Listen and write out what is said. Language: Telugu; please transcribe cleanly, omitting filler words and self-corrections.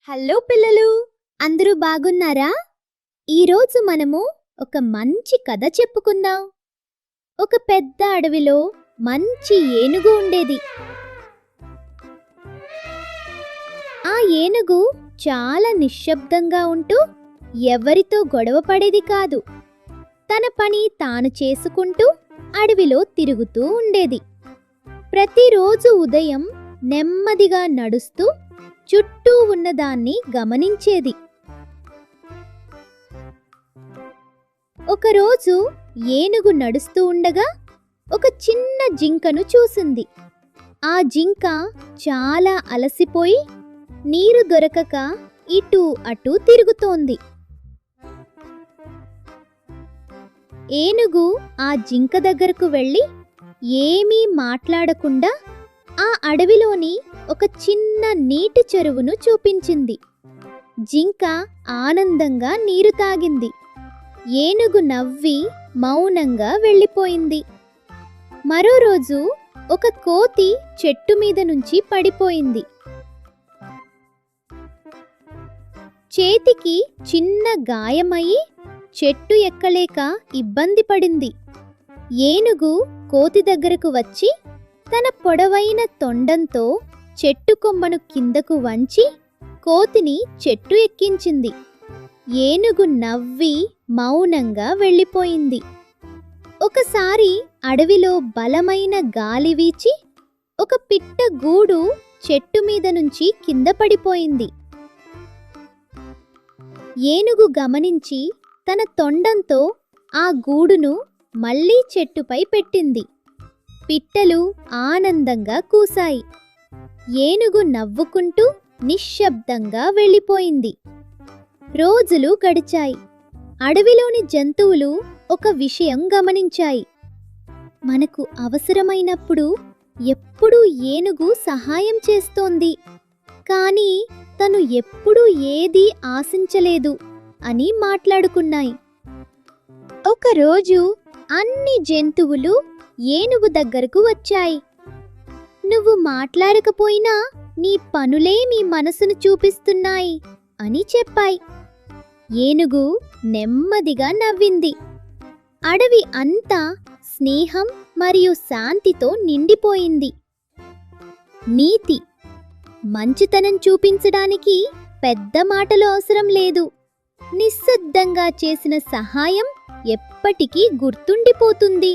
హలో పిల్లలు, అందరూ బాగున్నారా? ఈరోజు మనము ఒక మంచి కథ చెప్పుకుందాం. ఒక పెద్ద అడవిలో మంచి ఏనుగు ఉండేది. ఆ ఏనుగు చాలా నిశ్శబ్దంగా ఉంటూ ఎవరితో గొడవ పడేది కాదు. తన పని తాను చేసుకుంటూ అడవిలో తిరుగుతూ ఉండేది. ప్రతిరోజు ఉదయం నెమ్మదిగా నడుస్తూ చుట్టూ ఉన్నదాన్ని గమనించేది. ఒకరోజు ఏనుగు నడుస్తూ ఉండగా ఒక చిన్న జింకను చూసింది. ఆ జింక చాలా అలసిపోయి నీరు దొరకక ఇటూ అటూ తిరుగుతోంది. ఏనుగు ఆ జింక దగ్గరకు వెళ్ళి ఏమీ మాట్లాడకుండా ఆ అడవిలోని ఒక చిన్న నీటి చెరువును చూపించింది. జింక ఆనందంగా నీరు తాగింది. ఏనుగు నవ్వి మౌనంగా వెళ్ళిపోయింది. మరో రోజు ఒక కోతి చెట్టు మీద నుంచి పడిపోయింది. చేతికి చిన్న గాయమయ్యి చెట్టు ఎక్కలేక ఇబ్బంది పడింది. ఏనుగు కోతి దగ్గరకు వచ్చి తన పొడవైన తొండంతో చెట్టు కొమ్మను కిందకు వంచి కోతిని చెట్టు ఎక్కించింది. ఏనుగు నవ్వి మౌనంగా వెళ్ళిపోయింది. ఒకసారి అడవిలో బలమైన గాలి వీచి ఒక పిట్ట గూడు చెట్టు మీద నుంచి కింద పడిపోయింది. ఏనుగు గమనించి తన తొండంతో ఆ గూడును మళ్లీ చెట్టుపై పెట్టింది. పిట్టలు ఆనందంగా కూశాయి. ఏనుగు నవ్వుకుంటూ నిశ్శబ్దంగా వెళ్ళిపోయింది. రోజులు గడిచాయి. అడవిలోని జంతువులు ఒక విషయం గమనించాయి. మనకు అవసరమైనప్పుడు ఎప్పుడూ ఏనుగు సహాయం చేస్తోంది, కానీ తను ఎప్పుడూ ఏదీ ఆశించలేదు అని మాట్లాడుకున్నాయి. ఒకరోజు అన్ని జంతువులు ఏనుగు దగ్గరకు వచ్చాయి. నువ్వు మాట్లాడకపోయినా నీ పనులే నీ మనసును చూపిస్తున్నాయి అని చెప్పాయి. ఏనుగు నెమ్మదిగా నవ్వింది. అడవి అంతా స్నేహం మరియు శాంతితో నిండిపోయింది. నీతి: మంచితనం చూపించడానికి పెద్ద మాటలు అవసరం లేదు. నిశ్శబ్దంగా చేసిన సహాయం ఎప్పటికీ గుర్తుండిపోతుంది.